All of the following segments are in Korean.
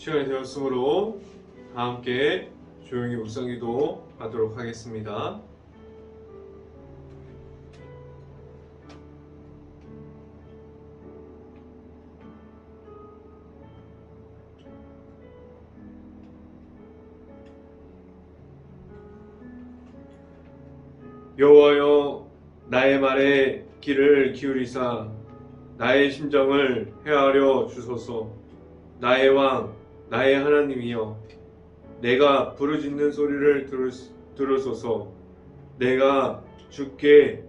시간이 되었으므로 다 함께 조용히 묵상기도 하도록 하겠습니다. 여호와여, 나의 말에 귀를 기울이사 나의 심정을 헤아려 주소서. 나의 왕, 나의 하나님이여, 내가 부르짖는 소리를 들으소서. 내가 주께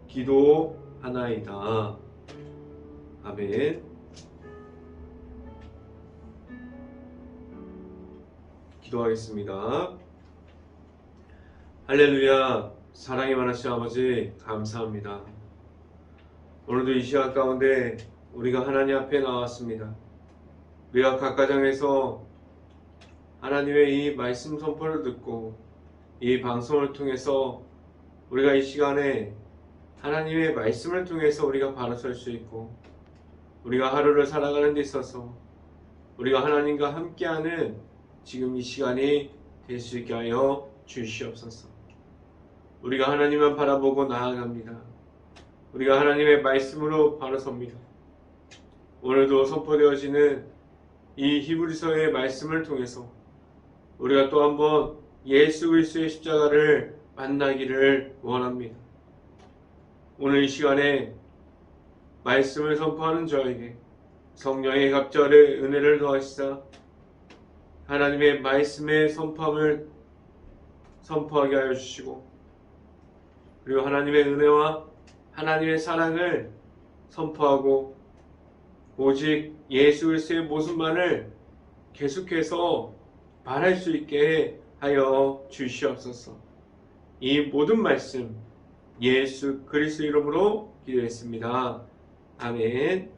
기도하나이다. 아멘. 기도하겠습니다. 할렐루야. 사랑이 많으신 아버지, 감사합니다. 오늘도 이 시간 가운데 우리가 하나님 앞에 나왔습니다. 우리가 각 가정에서 하나님의 이 말씀 선포를 듣고 이 방송을 통해서 우리가 이 시간에 하나님의 말씀을 통해서 우리가 바로 설 수 있고, 우리가 하루를 살아가는 데 있어서 우리가 하나님과 함께하는 지금 이 시간이 될 수 있게 하여 주시옵소서. 우리가 하나님만 바라보고 나아갑니다. 우리가 하나님의 말씀으로 바로 섭니다. 오늘도 선포되어지는 이 히브리서의 말씀을 통해서 우리가 또 한번 예수 그리스도의 십자가를 만나기를 원합니다. 오늘 이 시간에 말씀을 선포하는 저에게 성령의 갑절의 은혜를 더하시사 하나님의 말씀의 선포함을 선포하게 하여 주시고, 그리고 하나님의 은혜와 하나님의 사랑을 선포하고 오직 예수 그리스도의 모습만을 계속해서 말할 수 있게 하여 주시옵소서. 이 모든 말씀 예수 그리스도 이름으로 기도했습니다. 아멘.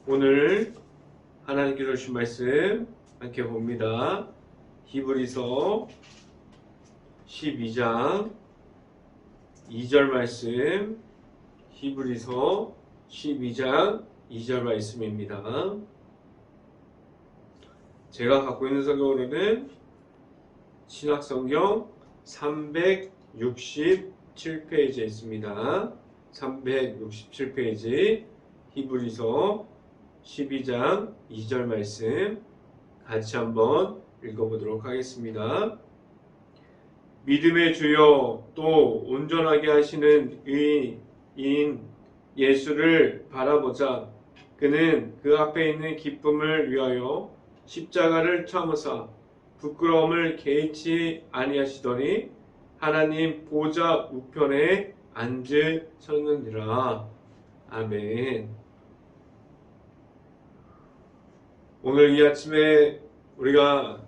오늘 하나님께서 주신 말씀 함께 봅니다. 히브리서 12장 2절 말씀, 히브리서 12장 2절 말씀입니다. 제가 갖고 있는 성경으로는 신약성경 367페이지에 있습니다. 367페이지 히브리서 12장 2절 말씀 같이 한번 읽어보도록 하겠습니다. 믿음의 주여 또 온전하게 하시는 의인 예수를 바라보자. 그는 그 앞에 있는 기쁨을 위하여 십자가를 참으사 부끄러움을 개의치 아니하시더니 하나님 보좌 우편에 앉으셨느니라. 아멘. 오늘 이 아침에 우리가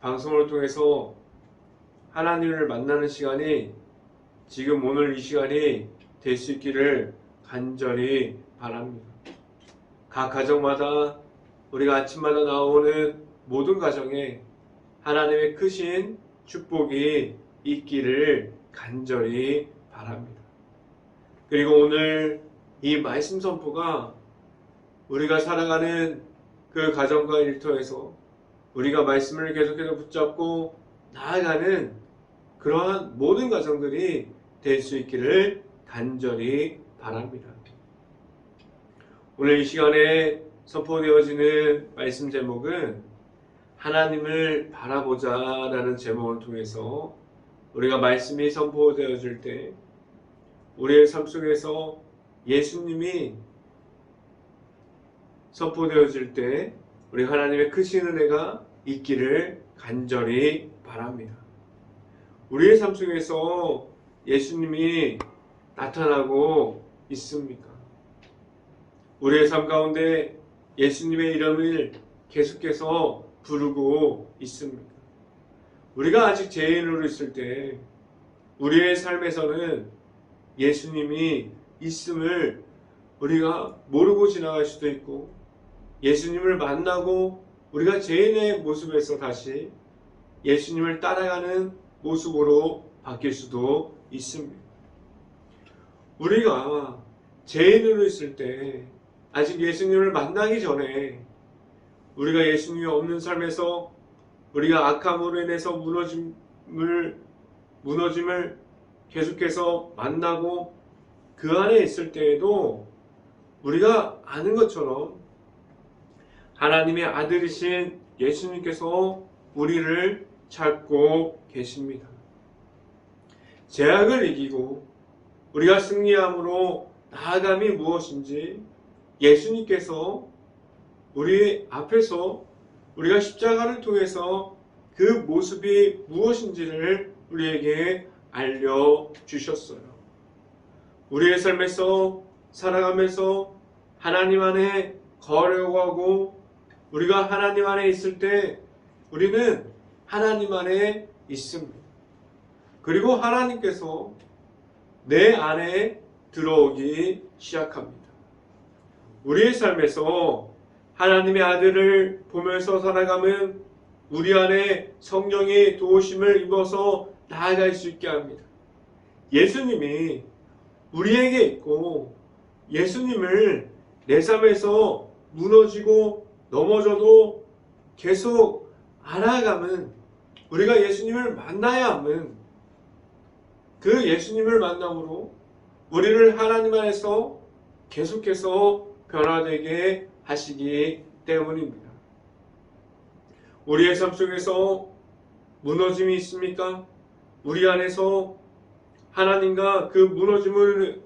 방송을 통해서 하나님을 만나는 시간이 지금 오늘 이 시간이 될 수 있기를 간절히 바랍니다. 각 가정마다 우리가 아침마다 나오는 모든 가정에 하나님의 크신 축복이 있기를 간절히 바랍니다. 그리고 오늘 이 말씀 선포가 우리가 살아가는 그 가정과 일터에서 우리가 말씀을 계속해서 붙잡고 나아가는 그러한 모든 가정들이 될 수 있기를 간절히 바랍니다. 오늘 이 시간에 선포되어지는 말씀 제목은 하나님을 바라보자 라는 제목을 통해서 우리가 말씀이 선포되어질 때 우리의 삶 속에서 예수님이 선포되어질 때 우리 하나님의 크신 은혜가 있기를 간절히 바랍니다. 우리의 삶 속에서 예수님이 나타나고 있습니까? 우리의 삶 가운데 예수님의 이름을 계속해서 부르고 있습니까? 우리가 아직 죄인으로 있을 때 우리의 삶에서는 예수님이 있음을 우리가 모르고 지나갈 수도 있고, 예수님을 만나고 우리가 죄인의 모습에서 다시 예수님을 따라가는 모습으로 바뀔 수도 있습니다. 우리가 죄인으로 있을 때 아직 예수님을 만나기 전에 우리가 예수님이 없는 삶에서 우리가 악함으로 인해서 무너짐을 계속해서 만나고 그 안에 있을 때에도 우리가 아는 것처럼 하나님의 아들이신 예수님께서 우리를 찾고 계십니다. 죄악을 이기고 우리가 승리함으로 나아감이 무엇인지 예수님께서 우리 앞에서 우리가 십자가를 통해서 그 모습이 무엇인지를 우리에게 알려주셨어요. 우리의 삶에서 살아가면서 하나님 안에 거려가고 우리가 하나님 안에 있을 때 우리는 하나님 안에 있습니다. 그리고 하나님께서 내 안에 들어오기 시작합니다. 우리의 삶에서 하나님의 아들을 보면서 살아가면 우리 안에 성령의 도우심을 입어서 나아갈 수 있게 합니다. 예수님이 우리에게 있고 예수님을 내 삶에서 무너지고 넘어져도 계속 알아가면 우리가 예수님을 만나야 하면 그 예수님을 만남으로 우리를 하나님 안에서 계속해서 변화되게 하시기 때문입니다. 우리의 삶 속에서 무너짐이 있습니까? 우리 안에서 하나님과 그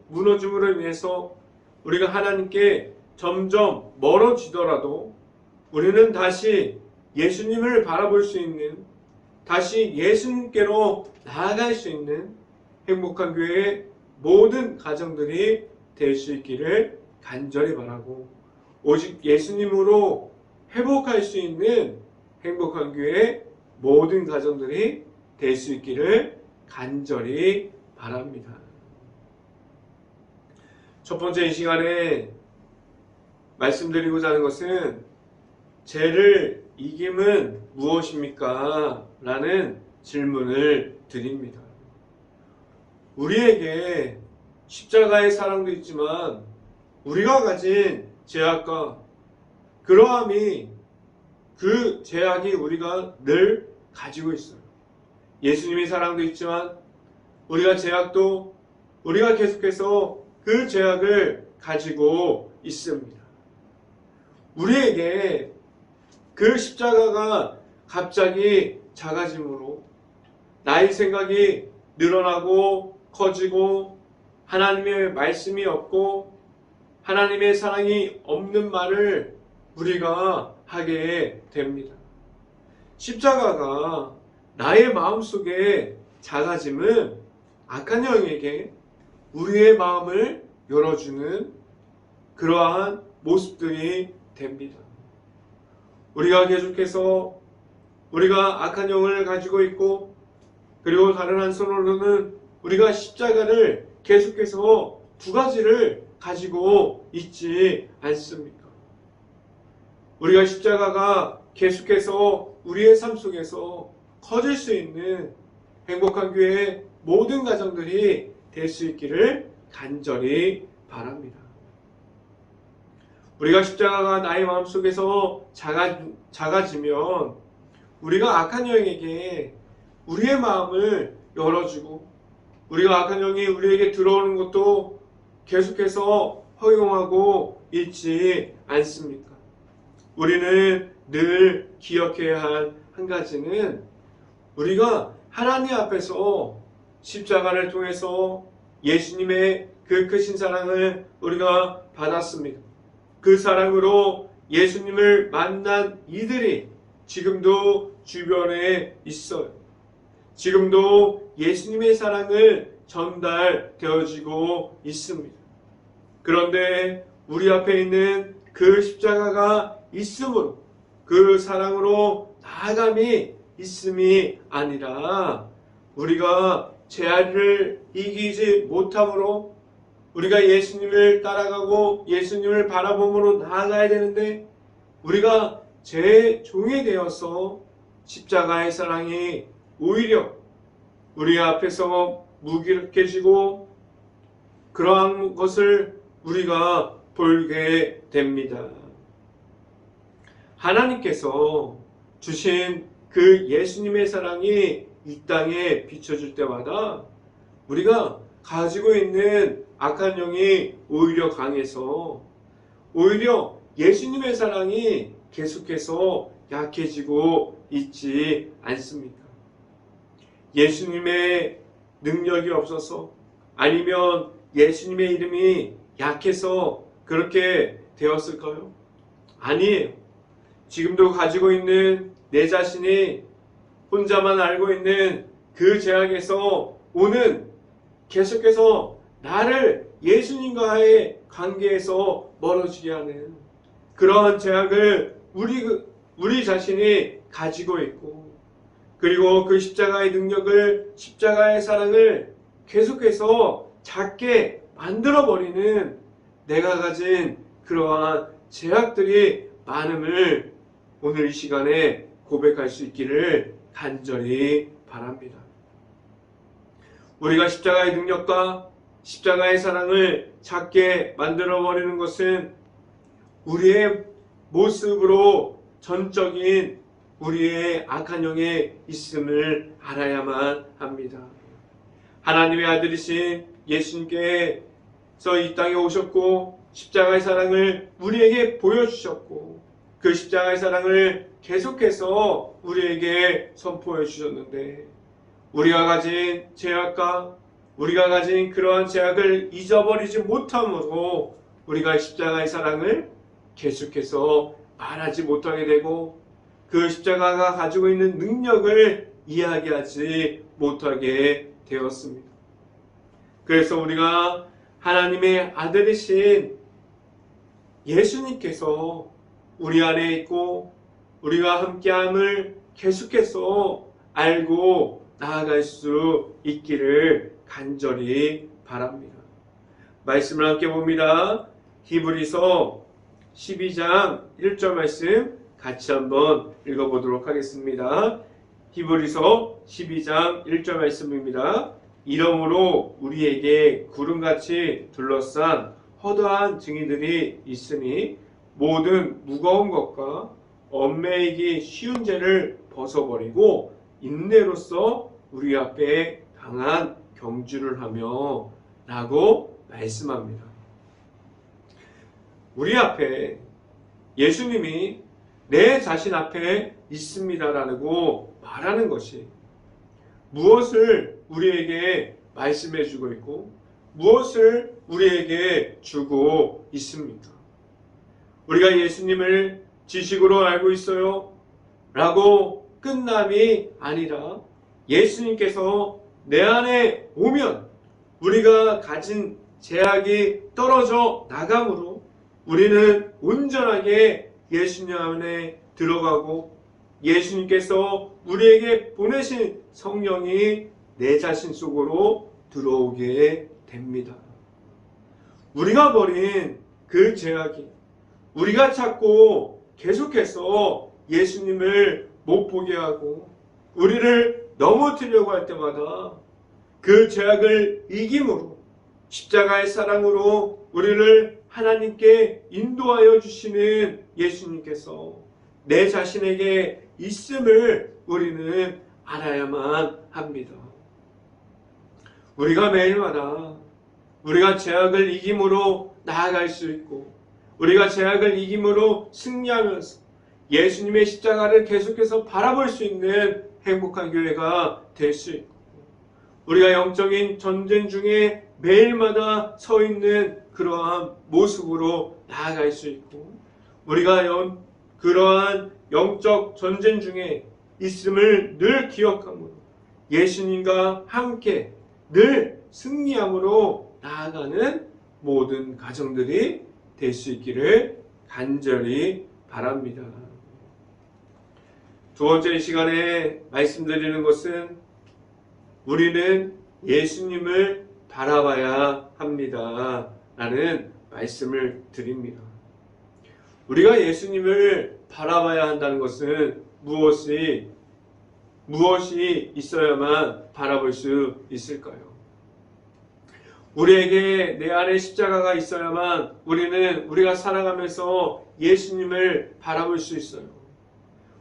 무너짐으로 인해서 우리가 하나님께 점점 멀어지더라도 우리는 다시 예수님을 바라볼 수 있는, 다시 예수님께로 나아갈 수 있는 행복한 교회의 모든 가정들이 될 수 있기를 간절히 바라고, 오직 예수님으로 회복할 수 있는 행복한 교회의 모든 가정들이 될 수 있기를 간절히 바랍니다. 첫 번째 이 시간에 말씀드리고자 하는 것은 죄를 이김은 무엇입니까? 라는 질문을 드립니다. 우리에게 십자가의 사랑도 있지만 우리가 가진 죄악과 그러함이 그 죄악이 우리가 늘 가지고 있어요. 예수님의 사랑도 있지만 우리가 죄악도 우리가 계속해서 그 죄악을 가지고 있습니다. 우리에게 그 십자가가 갑자기 작아짐으로 나의 생각이 늘어나고 커지고 하나님의 말씀이 없고 하나님의 사랑이 없는 말을 우리가 하게 됩니다. 십자가가 나의 마음속에 작아짐은 악한 영에게 우리의 마음을 열어주는 그러한 모습들이 됩니다. 우리가 계속해서 우리가 악한 영을 가지고 있고 그리고 다른 한손으로는 우리가 십자가를 계속해서 두 가지를 가지고 있지 않습니까? 우리가 십자가가 계속해서 우리의 삶 속에서 커질 수 있는 행복한 교회의 모든 가정들이 될 수 있기를 간절히 바랍니다. 우리가 십자가가 나의 마음속에서 작아지면 우리가 악한 영에게 우리의 마음을 열어주고 우리가 악한 영이 우리에게 들어오는 것도 계속해서 허용하고 있지 않습니까? 우리는 늘 기억해야 할 한 가지는 우리가 하나님 앞에서 십자가를 통해서 예수님의 그 크신 사랑을 우리가 받았습니다. 그 사랑으로 예수님을 만난 이들이 지금도 주변에 있어요. 지금도 예수님의 사랑을 전달되어지고 있습니다. 그런데 우리 앞에 있는 그 십자가가 있으므로 그 사랑으로 나아감이 있음이 아니라 우리가 죄를 이기지 못함으로 우리가 예수님을 따라가고 예수님을 바라봄으로 나아가야 되는데 우리가 죄의 종이 되어서 십자가의 사랑이 오히려 우리 앞에서 무기력해지고 그러한 것을 우리가 보게 됩니다. 하나님께서 주신 그 예수님의 사랑이 이 땅에 비춰질 때마다 우리가 가지고 있는 악한 영이 오히려 강해서 오히려 예수님의 사랑이 계속해서 약해지고 있지 않습니까? 예수님의 능력이 없어서 아니면 예수님의 이름이 약해서 그렇게 되었을까요? 아니에요. 지금도 가지고 있는 내 자신이 혼자만 알고 있는 그 죄악에서 오는 계속해서 나를 예수님과의 관계에서 멀어지게 하는 그러한 죄악을 우리 자신이 가지고 있고 그리고 그 십자가의 능력을 십자가의 사랑을 계속해서 작게 만들어버리는 내가 가진 그러한 죄악들이 많음을 오늘 이 시간에 고백할 수 있기를 간절히 바랍니다. 우리가 십자가의 능력과 십자가의 사랑을 작게 만들어버리는 것은 우리의 모습으로 전적인 우리의 악한 영에 있음을 알아야만 합니다. 하나님의 아들이신 예수님께서 이 땅에 오셨고 십자가의 사랑을 우리에게 보여주셨고 그 십자가의 사랑을 계속해서 우리에게 선포해 주셨는데 우리가 가진 죄악과 우리가 가진 그러한 죄악을 잊어버리지 못함으로 우리가 십자가의 사랑을 계속해서 말하지 못하게 되고 그 십자가가 가지고 있는 능력을 이야기하지 못하게 되었습니다. 그래서 우리가 하나님의 아들이신 예수님께서 우리 안에 있고 우리가 함께함을 계속해서 알고 나아갈 수 있기를 간절히 바랍니다. 말씀을 함께 봅니다. 히브리서 12장 1절 말씀 같이 한번 읽어보도록 하겠습니다. 히브리서 12장 1절 말씀입니다. 이러므로 우리에게 구름같이 둘러싼 허다한 증인들이 있으니 모든 무거운 것과 얽매이기 쉬운 죄를 벗어버리고 인내로써 우리 앞에 강한 경주를 하며 라고 말씀합니다. 우리 앞에 예수님이 내 자신 앞에 있습니다라고 말하는 것이 무엇을 우리에게 말씀해 주고 있고 무엇을 우리에게 주고 있습니까? 우리가 예수님을 지식으로 알고 있어요 라고 끝남이 아니라 예수님께서 내 안에 오면 우리가 가진 죄악이 떨어져 나감으로 우리는 온전하게 예수님 안에 들어가고 예수님께서 우리에게 보내신 성령이 내 자신 속으로 들어오게 됩니다. 우리가 버린 그 죄악이 우리가 찾고 계속해서 예수님을 못 보게 하고 우리를 넘어뜨리려고 할 때마다 그 죄악을 이김으로 십자가의 사랑으로 우리를 하나님께 인도하여 주시는 예수님께서 내 자신에게 있음을 우리는 알아야만 합니다. 우리가 매일마다 우리가 죄악을 이김으로 나아갈 수 있고 우리가 죄악을 이김으로 승리하면서 예수님의 십자가를 계속해서 바라볼 수 있는 행복한 교회가 될 수 있고 우리가 영적인 전쟁 중에 매일마다 서 있는 그러한 모습으로 나아갈 수 있고 우리가 그러한 영적 전쟁 중에 있음을 늘 기억함으로 예수님과 함께 늘 승리함으로 나아가는 모든 가정들이 될 수 있기를 간절히 바랍니다. 두 번째 시간에 말씀드리는 것은 우리는 예수님을 바라봐야 합니다 라는 말씀을 드립니다. 우리가 예수님을 바라봐야 한다는 것은 무엇이 있어야만 바라볼 수 있을까요? 우리에게 내 안에 십자가가 있어야만 우리가 살아가면서 예수님을 바라볼 수 있어요.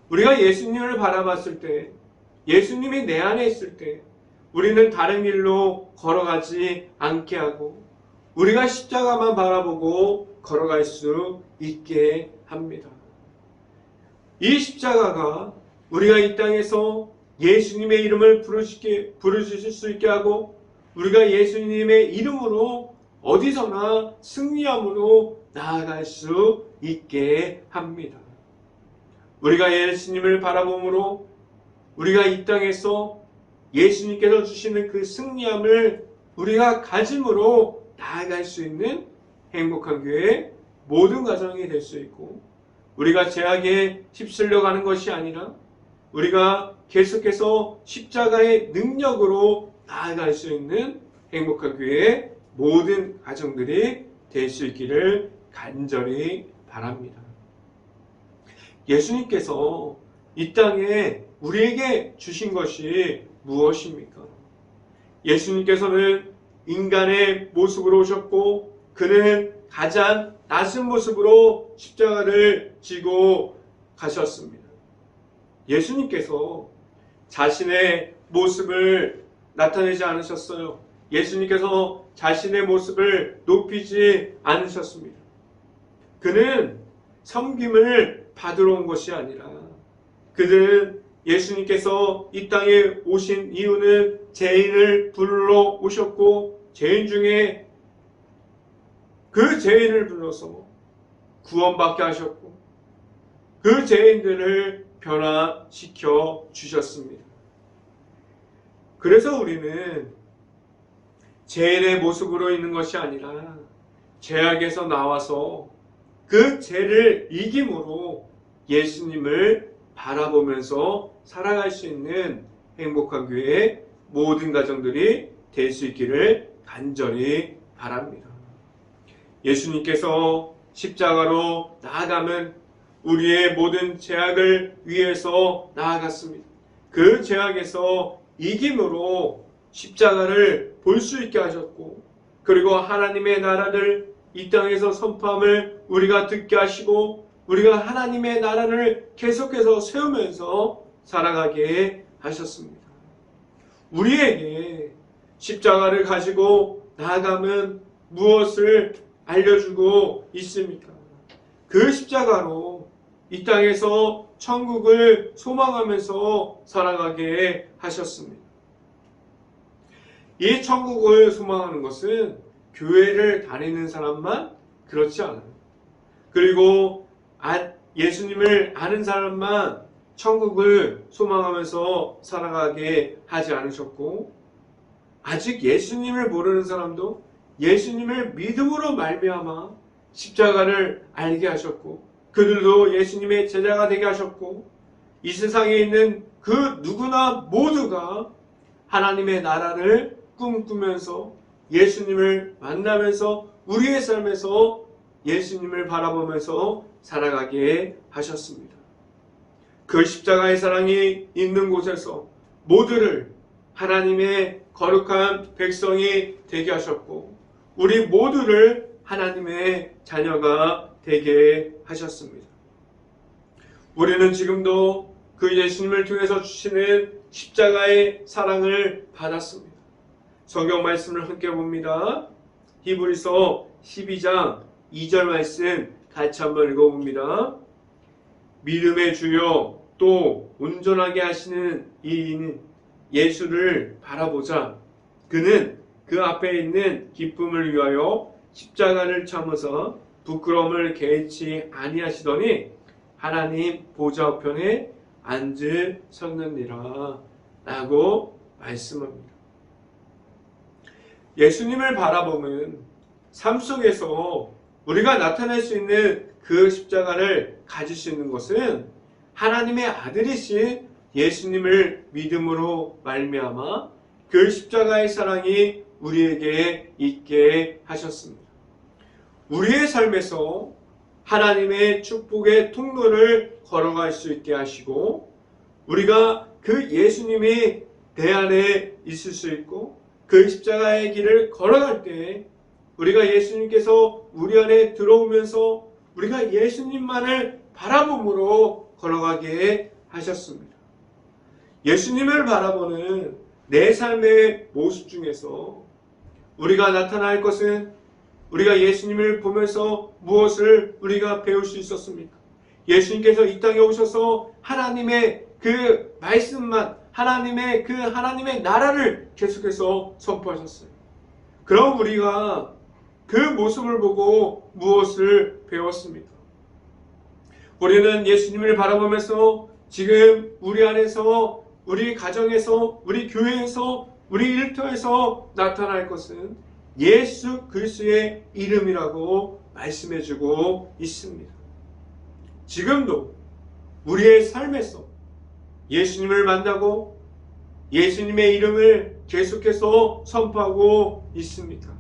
우리가 예수님을 바라봤을 때, 예수님이 내 안에 있을 때 우리는 다른 길로 걸어가지 않게 하고 우리가 십자가만 바라보고 걸어갈 수 있게 합니다. 이 십자가가 우리가 이 땅에서 예수님의 이름을 부르실 수 있게 하고 우리가 예수님의 이름으로 어디서나 승리함으로 나아갈 수 있게 합니다. 우리가 예수님을 바라봄으로 우리가 이 땅에서 예수님께서 주시는 그 승리함을 우리가 가짐으로 나아갈 수 있는 행복한 교회의 모든 가정이 될 수 있고 우리가 죄악에 휩쓸려 가는 것이 아니라 우리가 계속해서 십자가의 능력으로 나아갈 수 있는 행복한 교회의 모든 가정들이 될 수 있기를 간절히 바랍니다. 예수님께서 이 땅에 우리에게 주신 것이 무엇입니까? 예수님께서는 인간의 모습으로 오셨고 그는 가장 낮은 모습으로 십자가를 지고 가셨습니다. 예수님께서 자신의 모습을 나타내지 않으셨어요. 예수님께서 자신의 모습을 높이지 않으셨습니다. 그는 섬김을 받으러 온 것이 아니라 그는 예수님께서 이 땅에 오신 이유는 죄인을 부르러 오셨고 죄인 중에 그 죄인을 불러서 구원받게 하셨고 그 죄인들을 변화시켜 주셨습니다. 그래서 우리는 죄인의 모습으로 있는 것이 아니라 죄악에서 나와서 그 죄를 이김으로 예수님을 바라보면서 살아갈 수 있는 행복한 교회의 모든 가정들이 될 수 있기를 간절히 바랍니다. 예수님께서 십자가로 나아가면 우리의 모든 죄악을 위해서 나아갔습니다. 그 죄악에서 이김으로 십자가를 볼 수 있게 하셨고 그리고 하나님의 나라를 이 땅에서 선포함을 우리가 듣게 하시고 우리가 하나님의 나라를 계속해서 세우면서 살아가게 하셨습니다. 우리에게 십자가를 가지고 나아가면 무엇을 알려주고 있습니까? 그 십자가로 이 땅에서 천국을 소망하면서 살아가게 하셨습니다. 이 천국을 소망하는 것은 교회를 다니는 사람만 그렇지 않아요. 그리고 예수님을 아는 사람만 천국을 소망하면서 살아가게 하지 않으셨고 아직 예수님을 모르는 사람도 예수님을 믿음으로 말미암아 십자가를 알게 하셨고 그들도 예수님의 제자가 되게 하셨고 이 세상에 있는 그 누구나 모두가 하나님의 나라를 꿈꾸면서 예수님을 만나면서 우리의 삶에서 예수님을 바라보면서 살아가게 하셨습니다. 그 십자가의 사랑이 있는 곳에서 모두를 하나님의 거룩한 백성이 되게 하셨고 우리 모두를 하나님의 자녀가 되게 하셨습니다. 우리는 지금도 그 예수님을 통해서 주시는 십자가의 사랑을 받았습니다. 성경 말씀을 함께 봅니다. 히브리서 12장 2절 말씀 같이 한번 읽어봅니다. 믿음의 주여 또 온전하게 하시는 이인 예수를 바라보자. 그는 그 앞에 있는 기쁨을 위하여 십자가를 참으사 부끄러움을 개의치 아니하시더니 하나님 보좌 우편에 앉으셨느니라 라고 말씀합니다. 예수님을 바라보면 삶 속에서 우리가 나타낼 수 있는 그 십자가를 가질 수 있는 것은 하나님의 아들이신 예수님을 믿음으로 말미암아 그 십자가의 사랑이 우리에게 있게 하셨습니다. 우리의 삶에서 하나님의 축복의 통로를 걸어갈 수 있게 하시고 우리가 그 예수님이 내 안에 있을 수 있고 그 십자가의 길을 걸어갈 때 우리가 예수님께서 우리 안에 들어오면서 우리가 예수님만을 바라봄으로 걸어가게 하셨습니다. 예수님을 바라보는 내 삶의 모습 중에서 우리가 나타날 것은 우리가 예수님을 보면서 무엇을 우리가 배울 수 있었습니까? 예수님께서 이 땅에 오셔서 하나님의 그 말씀만, 하나님의 나라를 계속해서 선포하셨어요. 그럼 우리가 그 모습을 보고 무엇을 배웠습니까? 우리는 예수님을 바라보면서 지금 우리 안에서, 우리 가정에서, 우리 교회에서, 우리 일터에서 나타날 것은 예수 그리스도의 이름이라고 말씀해주고 있습니다. 지금도 우리의 삶에서 예수님을 만나고 예수님의 이름을 계속해서 선포하고 있습니다.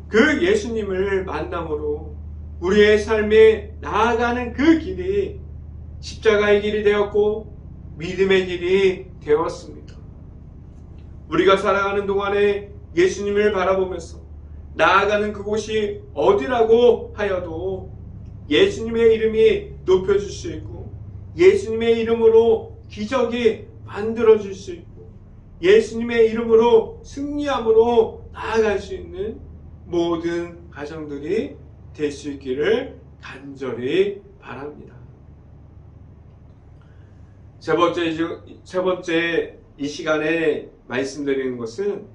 그 예수님을 만남으로 우리의 삶에 나아가는 그 길이 십자가의 길이 되었고 믿음의 길이 되었습니다. 우리가 살아가는 동안에 예수님을 바라보면서 나아가는 그곳이 어디라고 하여도 예수님의 이름이 높여질 수 있고 예수님의 이름으로 기적이 만들어질 수 있고 예수님의 이름으로 승리함으로 나아갈 수 있는 모든 가정들이 될 수 있기를 간절히 바랍니다. 세 번째 이 시간에 말씀드리는 것은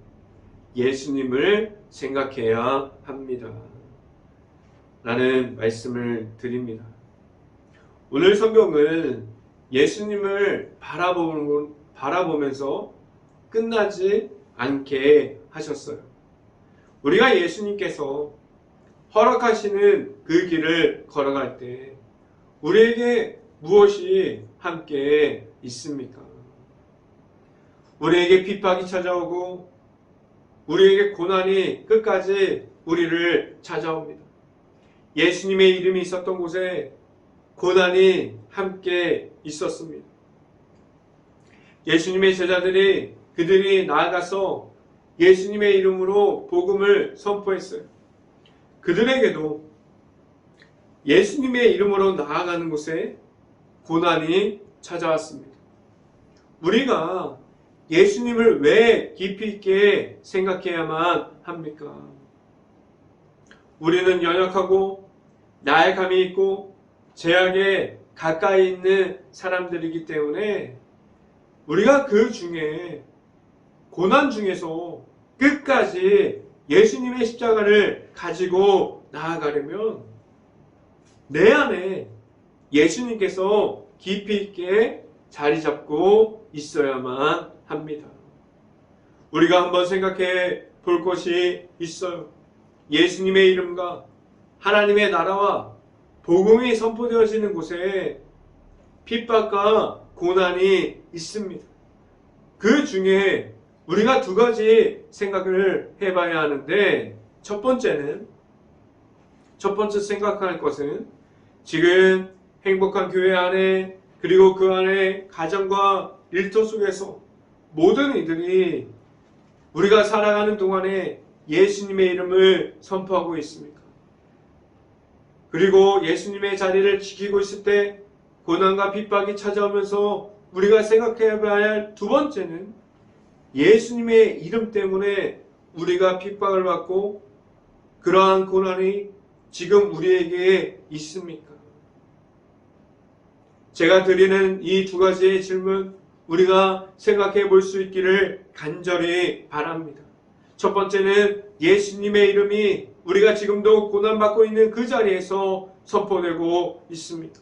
예수님을 생각해야 합니다. 라는 말씀을 드립니다. 오늘 성경은 예수님을 바라보면서 끝나지 않게 하셨어요. 우리가 예수님께서 허락하시는 그 길을 걸어갈 때 우리에게 무엇이 함께 있습니까? 우리에게 핍박이 찾아오고 우리에게 고난이 끝까지 우리를 찾아옵니다. 예수님의 이름이 있었던 곳에 고난이 함께 있었습니다. 예수님의 제자들이 그들이 나아가서 예수님의 이름으로 복음을 선포했어요. 그들에게도 예수님의 이름으로 나아가는 곳에 고난이 찾아왔습니다. 우리가 예수님을 왜 깊이 있게 생각해야만 합니까? 우리는 연약하고 나약함이 있고 죄악에 가까이 있는 사람들이기 때문에 우리가 그 중에 고난 중에서 끝까지 예수님의 십자가를 가지고 나아가려면 내 안에 예수님께서 깊이 있게 자리 잡고 있어야만 합니다. 우리가 한번 생각해 볼 것이 있어요. 예수님의 이름과 하나님의 나라와 복음이 선포되어지는 곳에 핍박과 고난이 있습니다. 그 중에 우리가 두 가지 생각을 해봐야 하는데 첫 번째 생각할 것은 지금 행복한 교회 안에 그리고 그 안에 가정과 일터 속에서 모든 이들이 우리가 살아가는 동안에 예수님의 이름을 선포하고 있습니까? 그리고 예수님의 자리를 지키고 있을 때 고난과 핍박이 찾아오면서 우리가 생각해야 할 두 번째는 예수님의 이름 때문에 우리가 핍박을 받고 그러한 고난이 지금 우리에게 있습니까? 제가 드리는 이 두 가지의 질문 우리가 생각해 볼 수 있기를 간절히 바랍니다. 첫 번째는 예수님의 이름이 우리가 지금도 고난받고 있는 그 자리에서 선포되고 있습니다.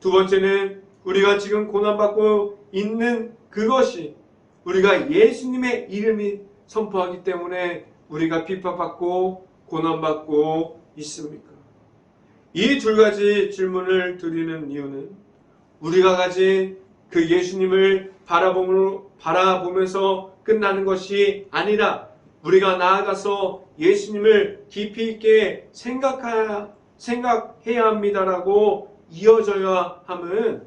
두 번째는 우리가 지금 고난받고 있는 그것이 우리가 예수님의 이름이 선포하기 때문에 우리가 핍박받고 고난받고 있습니까? 이 두 가지 질문을 드리는 이유는 우리가 가진 그 예수님을 바라보면서 끝나는 것이 아니라 우리가 나아가서 예수님을 깊이 있게 생각해야 합니다라고 이어져야 함은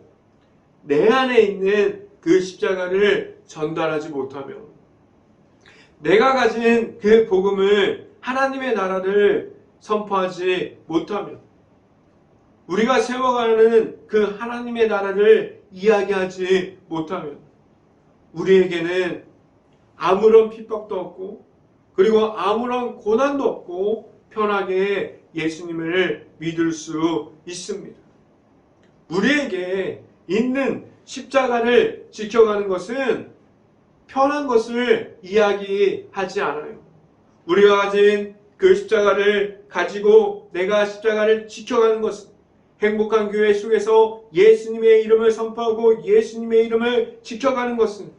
내 안에 있는 그 십자가를 전달하지 못하면 내가 가진 그 복음을, 하나님의 나라를 선포하지 못하면, 우리가 세워가는 그 하나님의 나라를 이야기하지 못하면 우리에게는 아무런 핍박도 없고, 그리고 아무런 고난도 없고 편하게 예수님을 믿을 수 있습니다. 우리에게 있는 십자가를 지켜가는 것은 편한 것을 이야기하지 않아요. 우리가 가진 그 십자가를 가지고 내가 십자가를 지켜가는 것은, 행복한 교회 속에서 예수님의 이름을 선포하고 예수님의 이름을 지켜가는 것은,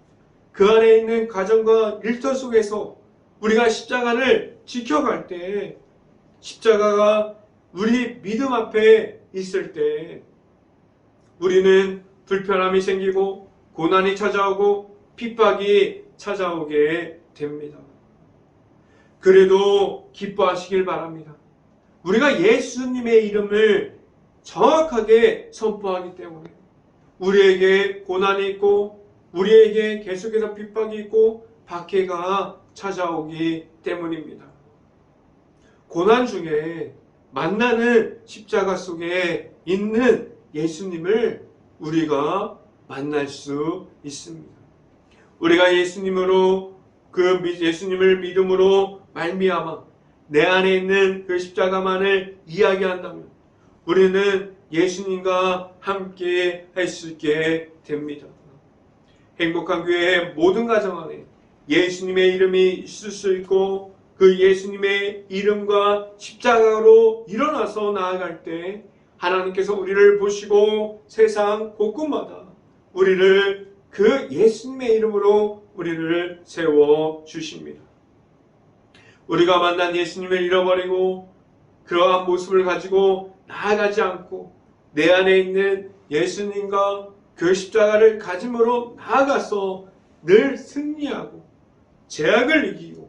그 안에 있는 가정과 일터 속에서 우리가 십자가를 지켜갈 때, 십자가가 우리 믿음 앞에 있을 때 우리는 불편함이 생기고 고난이 찾아오고 핍박이 찾아오게 됩니다. 그래도 기뻐하시길 바랍니다. 우리가 예수님의 이름을 정확하게 선포하기 때문에 우리에게 고난이 있고 우리에게 계속해서 핍박이 있고 박해가 찾아오기 때문입니다. 고난 중에 만나는 십자가 속에 있는 예수님을 우리가 만날 수 있습니다. 우리가 예수님을 믿음으로 말미암아 내 안에 있는 그 십자가만을 이야기한다면 우리는 예수님과 함께 할 수 있게 됩니다. 행복한 교회의 모든 가정 안에 예수님의 이름이 있을 수 있고, 그 예수님의 이름과 십자가로 일어나서 나아갈 때 하나님께서 우리를 보시고 세상 곳곳마다 우리를 그 예수님의 이름으로 우리를 세워 주십니다. 우리가 만난 예수님을 잃어버리고 그러한 모습을 가지고 나아가지 않고 내 안에 있는 예수님과 그 십자가를 가짐으로 나아가서 늘 승리하고 죄악을 이기고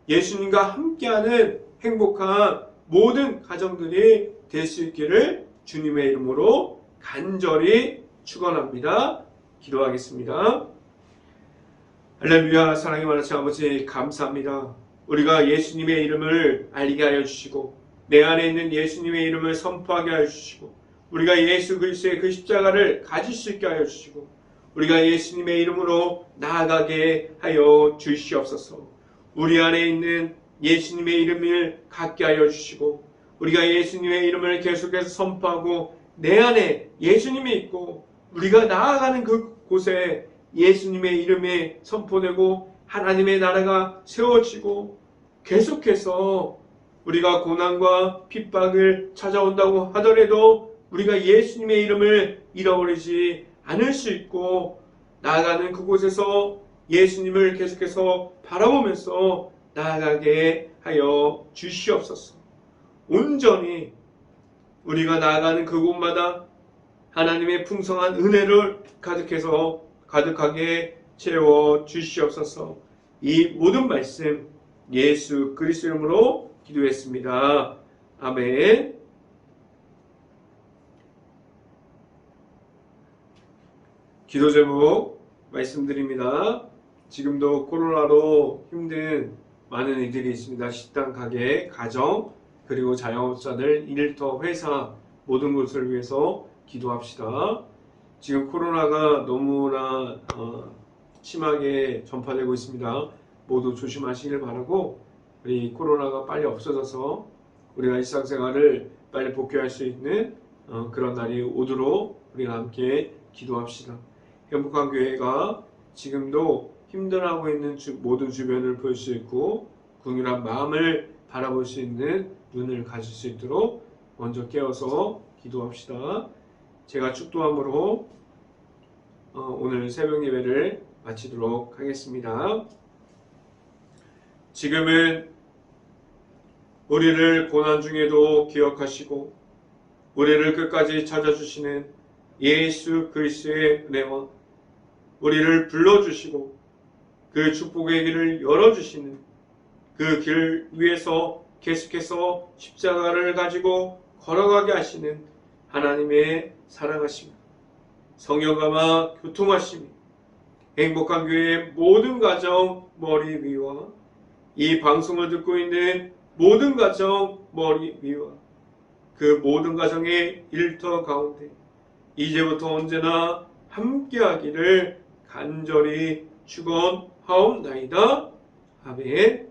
예수님과 함께하는 행복한 모든 가정들이 될 수 있기를 주님의 이름으로 간절히 축원합니다. 기도하겠습니다. 할렐루야. 사랑의 많으신 아버지 감사합니다. 우리가 예수님의 이름을 알게 하여 주시고 내 안에 있는 예수님의 이름을 선포하게 하여 주시고 우리가 예수 그리스도의 그 십자가를 가질 수 있게 하여 주시고 우리가 예수님의 이름으로 나아가게 하여 주시옵소서. 우리 안에 있는 예수님의 이름을 갖게 하여 주시고 우리가 예수님의 이름을 계속해서 선포하고 내 안에 예수님이 있고 우리가 나아가는 그곳에 예수님의 이름이 선포되고 하나님의 나라가 세워지고 계속해서 우리가 고난과 핍박을 찾아온다고 하더라도 우리가 예수님의 이름을 잃어버리지 않을 수 있고 나아가는 그곳에서 예수님을 계속해서 바라보면서 나아가게 하여 주시옵소서. 온전히 우리가 나아가는 그곳마다 하나님의 풍성한 은혜를 가득하게 채워 주시옵소서. 이 모든 말씀 예수 그리스도 이름으로 기도했습니다. 아멘. 기도 제목 말씀드립니다. 지금도 코로나로 힘든 많은 이들이 있습니다. 식당, 가게, 가정, 그리고 자영업자들, 일터, 회사 모든 것을 위해서 기도합시다. 지금 코로나가 너무나 심하게 전파되고 있습니다. 모두 조심하시길 바라고 우리 코로나가 빨리 없어져서 우리가 일상생활을 빨리 복귀할 수 있는 그런 날이 오도록 우리가 함께 기도합시다. 행복한 교회가 지금도 힘들어하고 있는 모든 주변을 볼 수 있고 긍휼한 마음을 바라볼 수 있는 눈을 가질 수 있도록 먼저 깨어서 기도합시다. 제가 축도함으로 오늘 새벽 예배를 마치도록 하겠습니다. 지금은 우리를 고난 중에도 기억하시고 우리를 끝까지 찾아주시는 예수 그리스도의 은혜와 우리를 불러주시고 그 축복의 길을 열어주시는 그 길 위에서 계속해서 십자가를 가지고 걸어가게 하시는 하나님의 사랑하심, 성령감화 교통하심이 행복한 교회의 모든 가정 머리 위와 이 방송을 듣고 있는 모든 가정 머리 위와 그 모든 가정의 일터 가운데 이제부터 언제나 함께하기를 간절히 축원하옵나이다. 아멘.